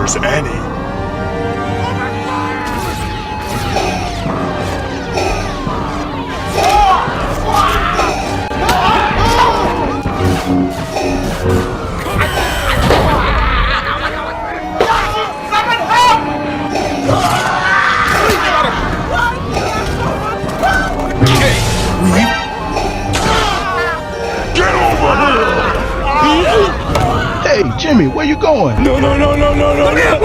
there's any. Hey, Jimmy, where you going? No, no, no, no, no, no, no.